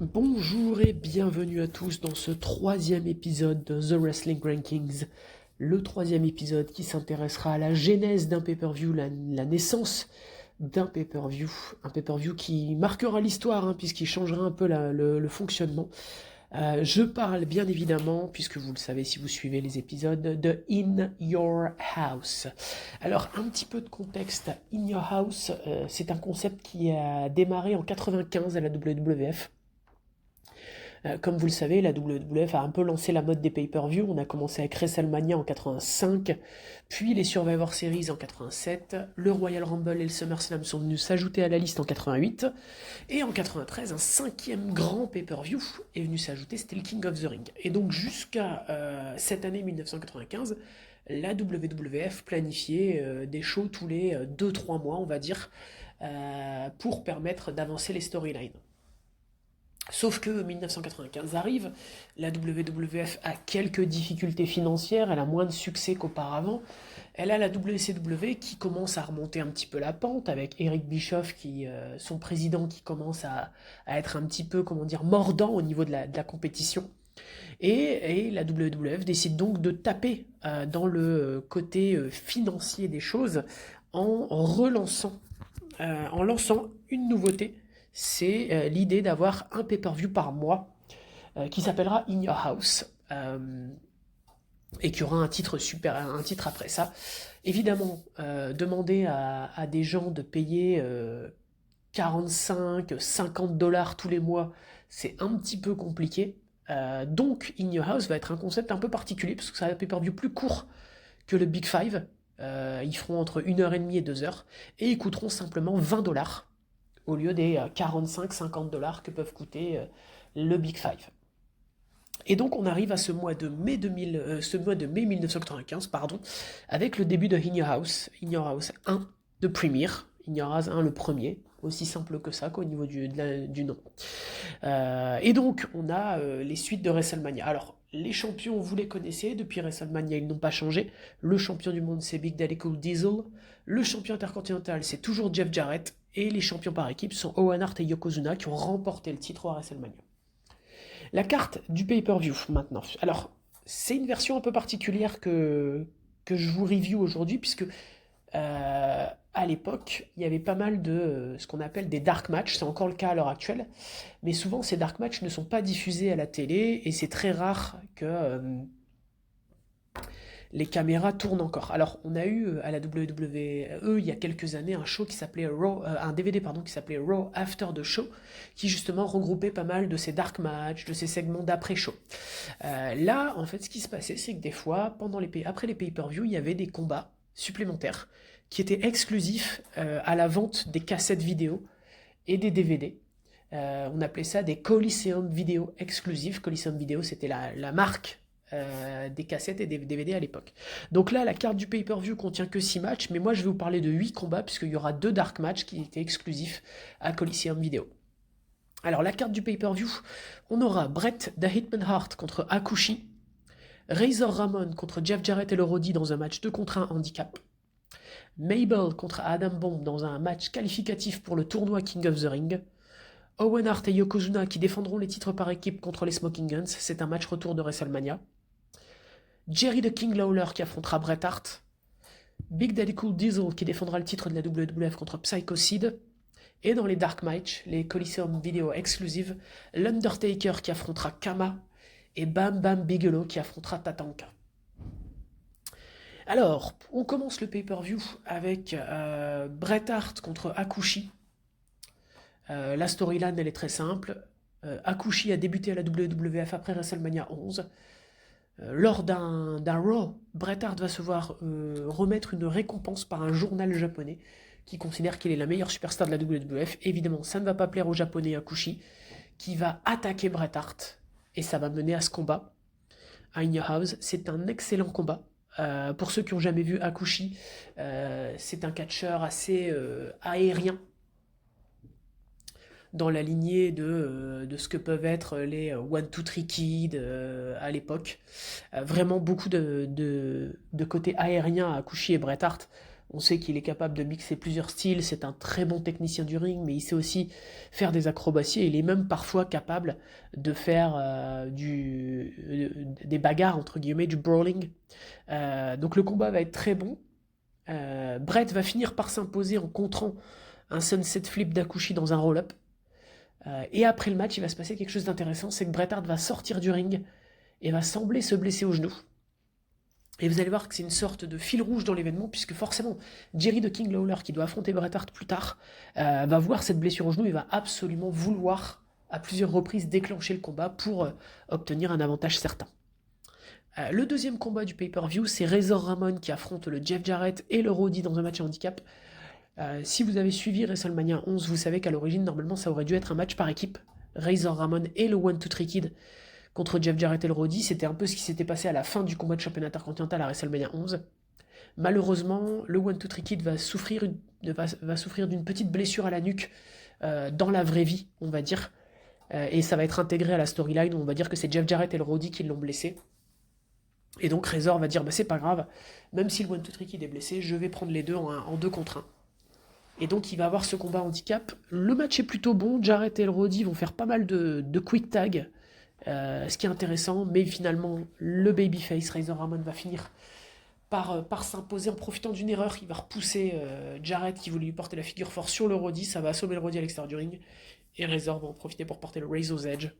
Bonjour et bienvenue à tous dans ce troisième épisode de The Wrestling Rankings, le troisième épisode qui s'intéressera à la genèse d'un pay-per-view, la naissance d'un pay-per-view, un pay-per-view qui marquera l'histoire puisqu'il changera un peu le fonctionnement. Je parle bien évidemment, puisque vous le savez si vous suivez les épisodes, de In Your House. Alors un petit peu de contexte, In Your House, c'est un concept qui a démarré en 95 à la WWF. Comme vous le savez, la WWF a un peu lancé la mode des pay-per-view. On a commencé avec WrestleMania en 85, puis les Survivor Series en 87, le Royal Rumble et le SummerSlam sont venus s'ajouter à la liste en 88, et en 93, un cinquième grand pay-per-view est venu s'ajouter, c'était le King of the Ring. Et donc jusqu'à cette année 1995, la WWF planifiait des shows tous les 2-3 mois, on va dire, pour permettre d'avancer les storylines. Sauf que 1995 arrive, la WWF a quelques difficultés financières, elle a moins de succès qu'auparavant. Elle a la WCW qui commence à remonter un petit peu la pente, avec Eric Bischoff, son président, qui commence à être un petit peu, comment dire, mordant au niveau de la compétition. Et la WWF décide donc de taper dans le côté financier des choses en lançant une nouveauté, c'est l'idée d'avoir un pay-per-view par mois qui s'appellera In Your House et qui aura un titre un titre après ça. Évidemment, demander à des gens de payer 45-50 $ tous les mois, c'est un petit peu compliqué. Donc In Your House va être un concept un peu particulier parce que ça va un pay-per-view plus court que le Big Five. Ils feront entre 1h30 et 2 heures et ils coûteront simplement 20 $ au lieu des 45-50 $ que peuvent coûter le Big Five. Et donc on arrive à ce mois de mai 1995, pardon, avec le début de In Your House 1 de Premier, In Your House 1 le premier, aussi simple que ça qu'au niveau du nom. Et donc on a les suites de WrestleMania. Alors les champions, vous les connaissez, depuis WrestleMania ils n'ont pas changé. Le champion du monde c'est Big Daddy Cool Diesel, le champion intercontinental c'est toujours Jeff Jarrett, et les champions par équipe sont Owen Hart et Yokozuna qui ont remporté le titre à WrestleMania. La carte du pay-per-view maintenant. Alors, c'est une version un peu particulière que je vous review aujourd'hui, puisque à l'époque, il y avait pas mal de ce qu'on appelle des dark matchs, c'est encore le cas à l'heure actuelle, mais souvent ces dark matchs ne sont pas diffusés à la télé, et c'est très rare que les caméras tournent encore. Alors, on a eu à la WWE il y a quelques années un show qui s'appelait un DVD pardon qui s'appelait Raw After the Show, qui justement regroupait pas mal de ces dark matchs, de ces segments d'après show. Là, en fait, ce qui se passait, c'est que des fois, après les pay-per-view, il y avait des combats supplémentaires qui étaient exclusifs à la vente des cassettes vidéo et des DVD. On appelait ça des Coliseum vidéo exclusifs. Coliseum vidéo, c'était la marque des cassettes et des DVD à l'époque. Donc là, la carte du pay-per-view contient que 6 matchs, mais moi je vais vous parler de 8 combats, puisqu'il y aura 2 dark matchs qui étaient exclusifs à Coliseum Video. Alors la carte du pay-per-view, on aura Bret The Hitman Hart contre Hakushi, Razor Ramon contre Jeff Jarrett et le Roddy dans un match 2 contre 1 handicap, Mabel contre Adam Bomb dans un match qualificatif pour le tournoi King of the Ring, Owen Hart et Yokozuna qui défendront les titres par équipe contre les Smoking Guns, c'est un match retour de WrestleMania, Jerry the King Lawler qui affrontera Bret Hart, Big Daddy Cool Diesel qui défendra le titre de la WWF contre Psycho Sid, et dans les Dark Match, les Coliseum Video exclusives, l'Undertaker qui affrontera Kama, et Bam Bam Bigelow qui affrontera Tatanka. Alors, on commence le pay-per-view avec Bret Hart contre Hakushi. La storyline, elle est très simple. Hakushi a débuté à la WWF après WrestleMania 11. Lors d'un Raw, Bret Hart va se voir remettre une récompense par un journal japonais qui considère qu'il est la meilleure superstar de la WWF. Évidemment, ça ne va pas plaire au japonais Hakushi, qui va attaquer Bret Hart, et ça va mener à ce combat. À In Your House, c'est un excellent combat. Pour ceux qui n'ont jamais vu Hakushi, c'est un catcheur assez aérien, dans la lignée de ce que peuvent être les One Two Three Kid à l'époque. Vraiment beaucoup de côté aérien à Hakushi et Bret Hart. On sait qu'il est capable de mixer plusieurs styles, c'est un très bon technicien du ring, mais il sait aussi faire des acrobaties, et il est même parfois capable de faire des bagarres, entre guillemets, du brawling. Donc le combat va être très bon. Brett va finir par s'imposer en contrant un sunset flip d'Akushi dans un roll-up. Et après le match, il va se passer quelque chose d'intéressant, c'est que Bret Hart va sortir du ring et va sembler se blesser au genou. Et vous allez voir que c'est une sorte de fil rouge dans l'événement, puisque forcément, Jerry the King Lawler, qui doit affronter Bret Hart plus tard, va voir cette blessure au genou et va absolument vouloir, à plusieurs reprises, déclencher le combat pour obtenir un avantage certain. Le deuxième combat du pay-per-view, c'est Razor Ramon qui affronte le Jeff Jarrett et le Roddy dans un match handicap. Si vous avez suivi WrestleMania 11, vous savez qu'à l'origine, normalement, ça aurait dû être un match par équipe. Razor Ramon et le 1-2-3 Kid contre Jeff Jarrett et le Roddy. C'était un peu ce qui s'était passé à la fin du combat de championnat intercontinental à WrestleMania 11. Malheureusement, le 1-2-3 Kid va souffrir d'une petite blessure à la nuque dans la vraie vie, on va dire. Et ça va être intégré à la storyline. On va dire que c'est Jeff Jarrett et le Roddy qui l'ont blessé. Et donc Razor va dire, bah, c'est pas grave, même si le 1-2-3 Kid est blessé, je vais prendre les deux en 2 contre 1. Et donc il va avoir ce combat handicap. Le match est plutôt bon, Jarrett et le Roddy vont faire pas mal de quick tag, ce qui est intéressant, mais finalement le babyface Razor Ramon va finir par s'imposer en profitant d'une erreur. Il va repousser Jarrett qui voulait lui porter la figure force sur le Roddy, ça va assommer le Roddy à l'extérieur du ring, et Razor va en profiter pour porter le Razor's Edge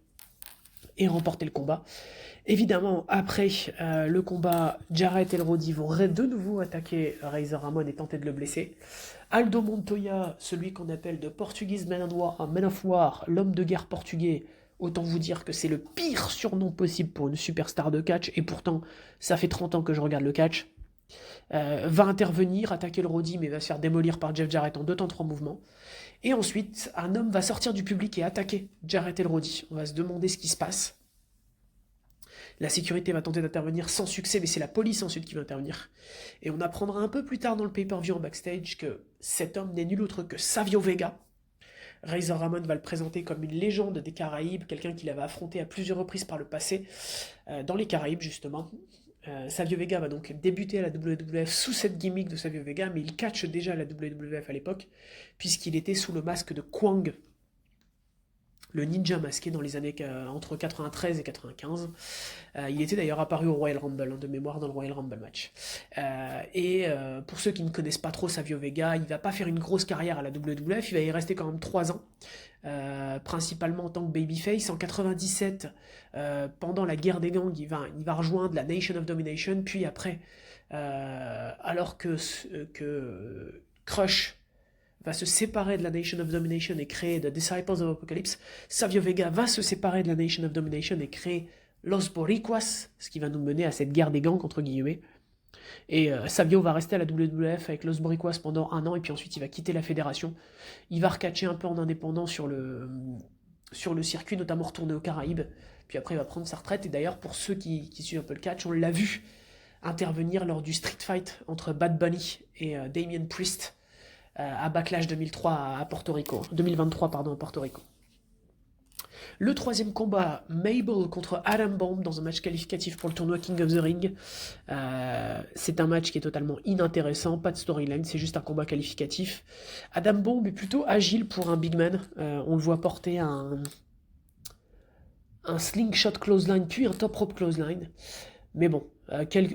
et remporter le combat. Évidemment, après le combat, Jarrett et le Roddy vont de nouveau attaquer Razor Ramon et tenter de le blesser. Aldo Montoya, celui qu'on appelle de Portuguese Man of War, l'homme de guerre portugais, autant vous dire que c'est le pire surnom possible pour une superstar de catch, et pourtant, ça fait 30 ans que je regarde le catch, va intervenir, attaquer le Roddy, mais va se faire démolir par Jeff Jarrett en 2 temps 3 mouvements. Et ensuite, un homme va sortir du public et attaquer Jarrett et le Roddy. On va se demander ce qui se passe. La sécurité va tenter d'intervenir sans succès, mais c'est la police ensuite qui va intervenir. Et on apprendra un peu plus tard dans le pay-per-view en backstage que cet homme n'est nul autre que Savio Vega. Razor Ramon va le présenter comme une légende des Caraïbes, quelqu'un qu'il avait affronté à plusieurs reprises par le passé, dans les Caraïbes justement. Savio Vega va donc débuter à la WWF sous cette gimmick de Savio Vega, mais il catch déjà à la WWF à l'époque, puisqu'il était sous le masque de Kwang, le ninja masqué dans les années entre 93 et 95. Il était d'ailleurs apparu au Royal Rumble, de mémoire dans le Royal Rumble match. Pour ceux qui ne connaissent pas trop Savio Vega, il va pas faire une grosse carrière à la WWF, il va y rester quand même 3 ans, principalement en tant que babyface. En 97, pendant la guerre des gangs, il va rejoindre la Nation of Domination, puis après, alors que Crush va se séparer de la Nation of Domination et créer The Disciples of Apocalypse, Savio Vega va se séparer de la Nation of Domination et créer Los Boricuas, ce qui va nous mener à cette guerre des gangs, entre guillemets. Et Savio va rester à la WWF avec Los Boricuas pendant 1 an, et puis ensuite il va quitter la fédération. Il va recatcher un peu en indépendant sur le circuit, notamment retourner aux Caraïbes, puis après il va prendre sa retraite. Et d'ailleurs, pour ceux qui suivent un peu le catch, on l'a vu intervenir lors du street fight entre Bad Bunny et Damien Priest, à Backlash 2023 à Porto Rico, 2023 pardon, à Porto Rico. Le troisième combat, Mabel contre Adam Bomb dans un match qualificatif pour le tournoi King of the Ring. C'est un match qui est totalement inintéressant, pas de storyline, c'est juste un combat qualificatif. Adam Bomb est plutôt agile pour un big man. On le voit porter un slingshot clothesline puis un top rope clothesline. Mais bon,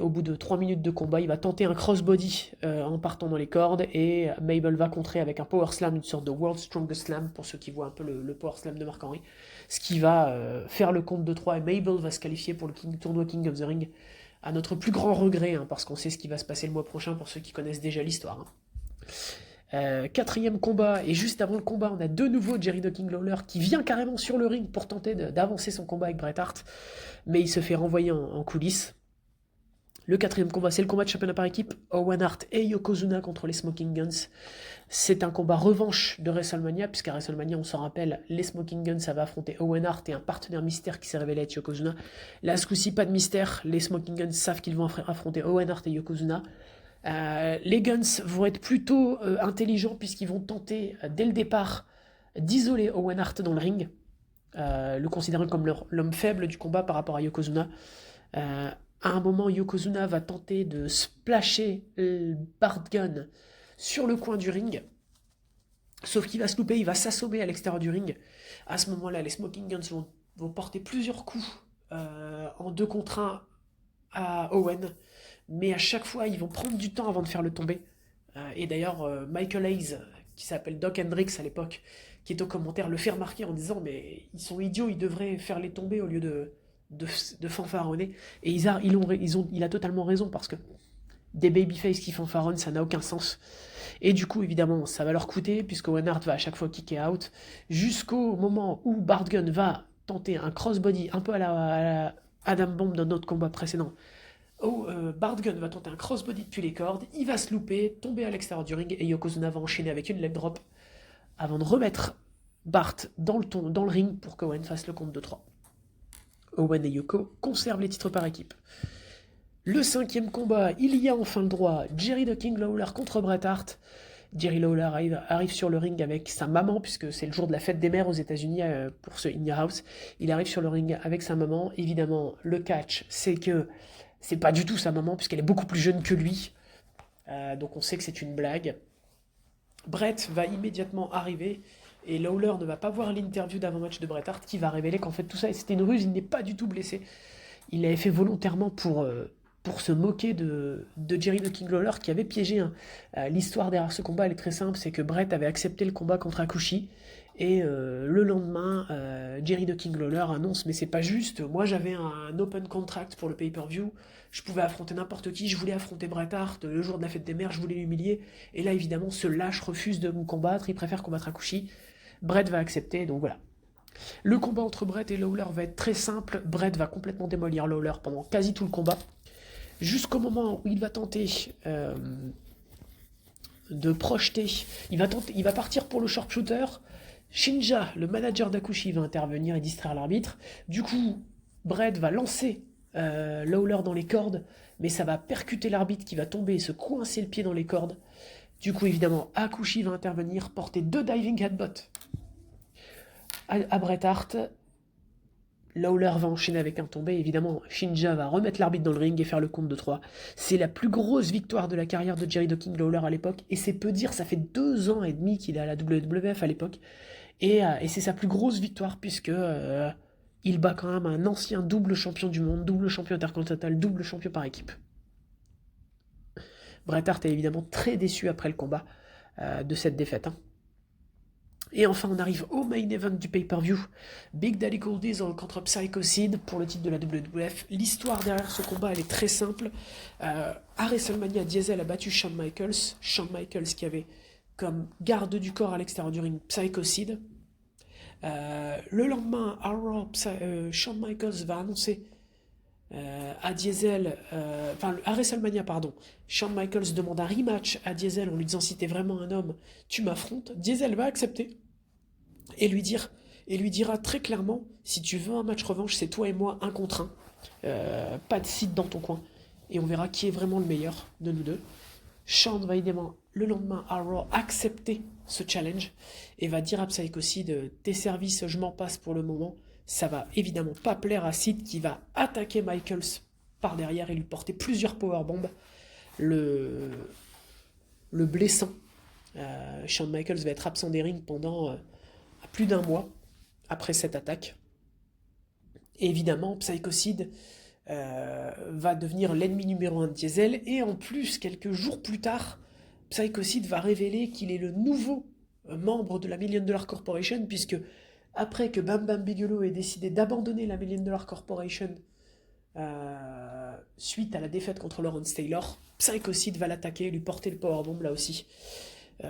au bout de 3 minutes de combat, il va tenter un crossbody en partant dans les cordes, et Mabel va contrer avec un power slam, une sorte de World's Strongest Slam, pour ceux qui voient un peu le power slam de Mark Henry, ce qui va faire le compte de 3, et Mabel va se qualifier pour le tournoi King of the Ring, à notre plus grand regret, parce qu'on sait ce qui va se passer le mois prochain pour ceux qui connaissent déjà l'histoire. Quatrième combat, et juste avant le combat, on a de nouveau Jerry the King Lawler qui vient carrément sur le ring pour tenter d'avancer son combat avec Bret Hart, mais il se fait renvoyer en coulisses. Le quatrième combat, c'est le combat de championnat par équipe, Owen Hart et Yokozuna contre les Smoking Guns. C'est un combat revanche de WrestleMania, puisqu'à WrestleMania, on s'en rappelle, les Smoking Guns avaient affronté Owen Hart et un partenaire mystère qui s'est révélé être Yokozuna. Là, ce coup-ci, pas de mystère, les Smoking Guns savent qu'ils vont affronter Owen Hart et Yokozuna. Les Guns vont être plutôt intelligents, puisqu'ils vont tenter, dès le départ, d'isoler Owen Hart dans le ring, le considérant comme l'homme faible du combat par rapport à Yokozuna. À un moment, Yokozuna va tenter de splasher Bart Gunn sur le coin du ring. Sauf qu'il va se louper, il va s'assommer à l'extérieur du ring. À ce moment-là, les Smoking Guns vont porter plusieurs coups en 2 contre 1 à Owen. Mais à chaque fois, ils vont prendre du temps avant de faire le tomber. Et d'ailleurs, Michael Hayes, qui s'appelle Doc Hendricks à l'époque, qui est au commentaire, le fait remarquer en disant mais ils sont idiots, ils devraient faire les tomber au lieu de fanfaronner. Et il a totalement raison parce que des babyface qui fanfaronnent, ça n'a aucun sens. Et du coup, évidemment, ça va leur coûter, puisque Owen Hart va à chaque fois kicker out, jusqu'au moment où Bart Gunn va tenter un crossbody un peu à la Adam Bomb dans notre combat précédent. Bart Gunn va tenter un crossbody depuis les cordes, il va se louper, tomber à l'extérieur du ring, et Yokozuna va enchaîner avec une leg drop avant de remettre Bart dans le ring pour qu'Owen fasse le compte de 3. Owen et Yoko conservent les titres par équipe. Le 5e combat, il y a enfin le droit. Jerry the King Lawler contre Bret Hart. Jerry Lawler arrive sur le ring avec sa maman, puisque c'est le jour de la fête des mères aux États-Unis pour ce In Your House. Il arrive sur le ring avec sa maman. Évidemment, le catch, c'est que c'est pas du tout sa maman, puisqu'elle est beaucoup plus jeune que lui. Donc on sait que c'est une blague. Bret va immédiatement arriver. Et Lawler ne va pas voir l'interview d'avant-match de Bret Hart, qui va révéler qu'en fait tout ça, c'était une ruse, il n'est pas du tout blessé. Il l'avait fait volontairement pour se moquer de Jerry the King Lawler qui avait piégé. L'histoire derrière ce combat, elle est très simple, c'est que Bret avait accepté le combat contre Hakushi, et le lendemain, Jerry the King Lawler annonce « Mais c'est pas juste, moi j'avais un open contract pour le pay-per-view, je pouvais affronter n'importe qui, je voulais affronter Bret Hart, le jour de la fête des mères, je voulais l'humilier, et là évidemment ce lâche refuse de me combattre, il préfère combattre Hakushi. Bret va accepter, donc voilà. » Le combat entre Bret et Lawler va être très simple. Bret va complètement démolir Lawler pendant quasi tout le combat, jusqu'au moment où il va tenter de projeter. Il va partir pour le sharpshooter. Shinja, le manager d'Hakushi, va intervenir et distraire l'arbitre. Du coup, Bret va lancer Lawler dans les cordes, mais ça va percuter l'arbitre qui va tomber et se coincer le pied dans les cordes. Du coup, évidemment, Hakushi va intervenir, porter 2 diving headbutts à Bret Hart. Lawler va enchaîner avec un tombé. Évidemment, Shinja va remettre l'arbitre dans le ring et faire le compte de 3. C'est la plus grosse victoire de la carrière de Jerry the King Lawler à l'époque. Et c'est peu dire, ça fait 2 ans et demi qu'il est à la WWF à l'époque. Et c'est sa plus grosse victoire puisque il bat quand même un ancien double champion du monde, double champion intercontinental, double champion par équipe. Bret Hart est évidemment très déçu après le combat de cette défaite. Et enfin, on arrive au main event du pay-per-view. Big Daddy Cool Diesel contre Psycho Sid pour le titre de la WWF. L'histoire derrière ce combat, elle est très simple. À WrestleMania, Diesel a battu Shawn Michaels. Shawn Michaels qui avait comme garde du corps à l'extérieur du ring Psycho Sid. Le lendemain, Shawn Michaels va annoncer à Diesel, à WrestleMania, pardon, Shawn Michaels demande un rematch à Diesel en lui disant si t'es vraiment un homme, tu m'affrontes. Diesel va accepter et lui dira très clairement si tu veux un match revanche, c'est toi et moi 1 contre 1, pas de Sid dans ton coin, et on verra qui est vraiment le meilleur de nous deux. Shawn va évidemment le lendemain à Raw accepter ce challenge et va dire à Psycho Sid tes services, je m'en passe pour le moment. Ça va évidemment pas plaire à Sid qui va attaquer Michaels par derrière et lui porter plusieurs powerbombs, le blessant. Shawn Michaels va être absent des rings pendant plus d'1 mois après cette attaque. Et évidemment, Psycho Sid va devenir l'ennemi numéro 1 de Diesel. Et en plus, quelques jours plus tard, Psycho Sid va révéler qu'il est le nouveau membre de la $1 Million Corporation, puisque après que Bam Bam Bigelow ait décidé d'abandonner la $1 Million Corporation suite à la défaite contre Lawrence Taylor, Psycho Sid va l'attaquer et lui porter le powerbomb là aussi.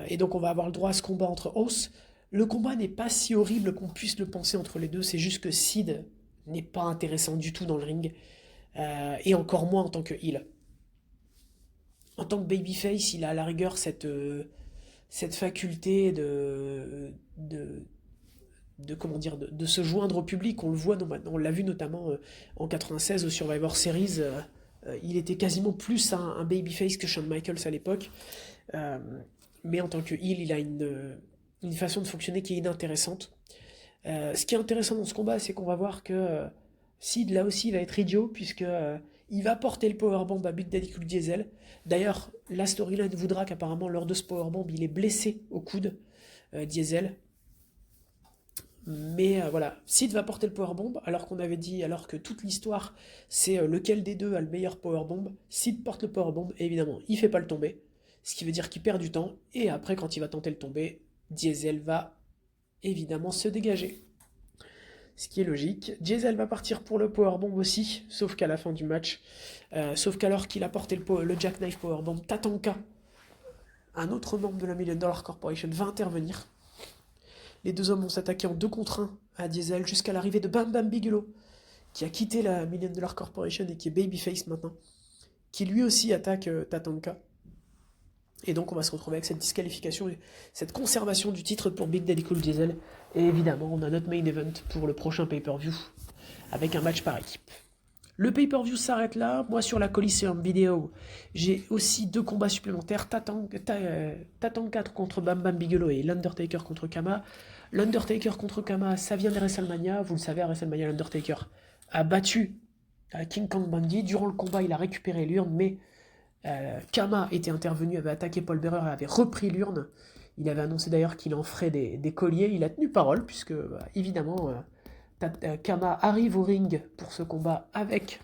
Et donc on va avoir le droit à ce combat entre Oss. Le combat n'est pas si horrible qu'on puisse le penser entre les deux, c'est juste que Sid n'est pas intéressant du tout dans le ring, et encore moins en tant que heel. En tant que babyface, il a à la rigueur cette faculté de se joindre au public. On le voit, on l'a vu notamment en 96 au Survivor Series. Il était quasiment plus un babyface que Shawn Michaels à l'époque. Mais en tant que heel, il a une façon de fonctionner qui est inintéressante. Ce qui est intéressant dans ce combat, c'est qu'on va voir que Sid, là aussi, va être idiot, puisque Il va porter le powerbomb à Big Daddy Cool Diesel. D'ailleurs, la storyline voudra qu'apparemment, lors de ce powerbomb, il est blessé au coude, Diesel. Mais voilà, Sid va porter le powerbomb, alors qu'on avait dit, alors que toute l'histoire, c'est lequel des deux a le meilleur powerbomb. Sid porte le powerbomb, et évidemment, il fait pas le tomber, ce qui veut dire qu'il perd du temps, et après, quand il va tenter le tomber, Diesel va évidemment se dégager. Ce qui est logique. Diesel va partir pour le powerbomb aussi, sauf qu'à la fin du match, sauf qu'alors qu'il a porté le Jackknife Powerbomb, Tatanka, un autre membre de la Million Dollar Corporation, va intervenir. Les deux hommes vont s'attaquer en 2 contre 1 à Diesel jusqu'à l'arrivée de Bam Bam Bigelow, qui a quitté la Million Dollar Corporation et qui est Babyface maintenant, qui lui aussi attaque Tatanka. Et donc on va se retrouver avec cette disqualification, cette conservation du titre pour Big Daddy Cool Diesel. Et évidemment, on a notre main event pour le prochain pay-per-view, avec un match par équipe. Le pay-per-view s'arrête là. Moi, sur la Coliseum Vidéo, j'ai aussi 2 combats supplémentaires. Tatanka contre Bam Bam Bigelow et l'Undertaker contre Kama. L'Undertaker contre Kama, ça vient de WrestleMania. Vous le savez, à WrestleMania, l'Undertaker a battu King Kong Bundy. Durant le combat, il a récupéré l'urne, mais Kama était intervenu, avait attaqué Paul Bearer, avait repris l'urne. Il avait annoncé d'ailleurs qu'il en ferait des colliers. Il a tenu parole, puisque évidemment, Kama arrive au ring pour ce combat avec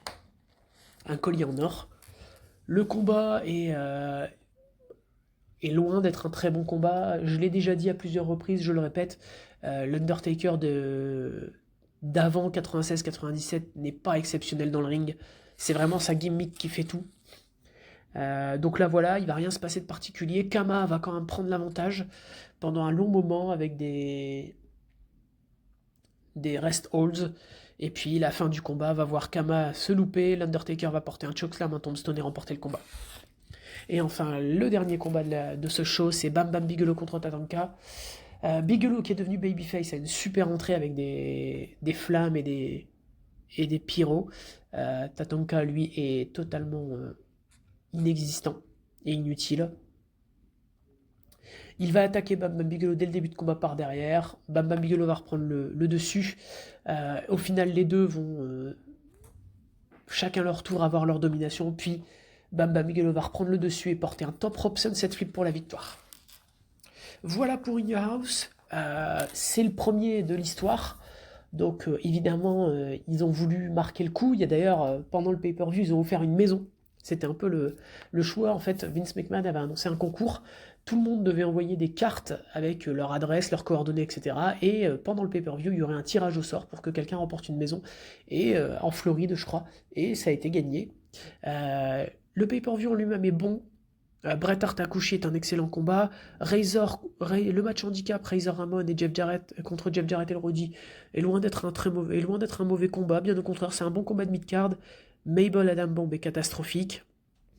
un collier en or. Le combat est loin d'être un très bon combat. Je l'ai déjà dit à plusieurs reprises, je le répète, l'Undertaker d'avant 96-97 n'est pas exceptionnel dans le ring. C'est vraiment sa gimmick qui fait tout. Donc là voilà, il va rien se passer de particulier. Kama va quand même prendre l'avantage pendant un long moment avec des rest holds. Et puis la fin du combat va voir Kama se louper. L'Undertaker va porter un chokeslam, un tombstone et remporter le combat. Et enfin, le dernier combat de ce show, c'est Bam Bam Bigelow contre Tatanka. Bigelow, qui est devenu babyface, a une super entrée avec des flammes et des pyros. Tatanka, lui, est totalement inexistant et inutile. Il va attaquer Bam Bam Bigelow dès le début de combat par derrière. Bam Bam Bigelow va reprendre le dessus. Au final, les deux vont chacun leur tour avoir leur domination. Puis Bam Bam Bigelow va reprendre le dessus et porter un top rope sunset flip pour la victoire. Voilà pour In Your House. C'est le premier de l'histoire. Donc évidemment, ils ont voulu marquer le coup. Il y a d'ailleurs, pendant le pay-per-view, ils ont offert une maison. C'était un peu le choix. En fait, Vince McMahon avait annoncé un concours. Tout le monde devait envoyer des cartes avec leur adresse, leurs coordonnées, etc. Et pendant le pay-per-view, il y aurait un tirage au sort pour que quelqu'un remporte une maison. Et en Floride, je crois. Et ça a été gagné. Le pay-per-view en lui-même est bon. Bret Hart Akushi est un excellent combat. Le match handicap Razor Ramon et Jeff Jarrett contre Jeff Jarrett et le Roddy est loin d'être un mauvais combat. Bien au contraire, c'est un bon combat de mid-card. Mabel Adam Bomb est catastrophique,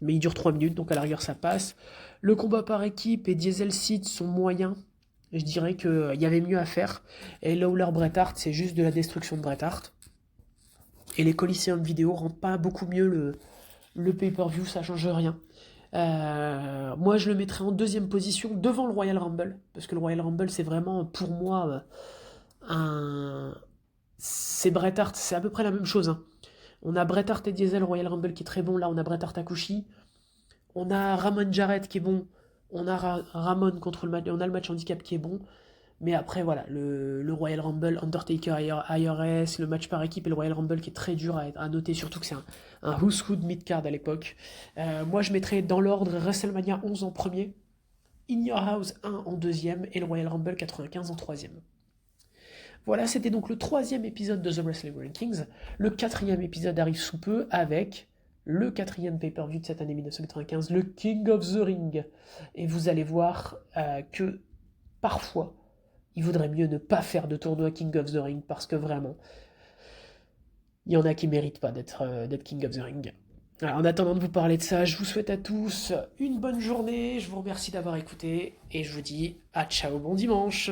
mais il dure 3 minutes, donc à la rigueur ça passe. Le combat par équipe et Diesel Sid sont moyens. Je dirais qu'il y avait mieux à faire. Et Lawler Bret Hart, c'est juste de la destruction de Bret Hart. Et les Coliseum vidéo rendent pas beaucoup mieux le pay-per-view, ça change rien. Moi je le mettrais en 2e position devant le Royal Rumble, parce que le Royal Rumble c'est vraiment pour moi c'est Bret Hart, c'est à peu près la même chose, hein. On a Bret Hart et Diesel Royal Rumble qui est très bon, là on a Bret Hart Akushi, on a Ramon Jarrett qui est bon, on a Ramon contre on a le match handicap qui est bon, mais après voilà, le Royal Rumble, Undertaker IRS, le match par équipe et le Royal Rumble qui est très dur à noter, surtout que c'est un who's who de mid-card à l'époque. Moi je mettrais dans l'ordre WrestleMania 11 en premier, In Your House 1 en 2e et le Royal Rumble 95 en 3e. Voilà, c'était donc le 3e épisode de The Wrestling Rankings. Le 4e épisode arrive sous peu avec le 4e pay-per-view de cette année 1995, le King of the Ring. Et vous allez voir que parfois, il vaudrait mieux ne pas faire de tournoi King of the Ring parce que vraiment, il y en a qui ne méritent pas d'être King of the Ring. Alors, en attendant de vous parler de ça, je vous souhaite à tous une bonne journée. Je vous remercie d'avoir écouté et je vous dis à ciao, bon dimanche.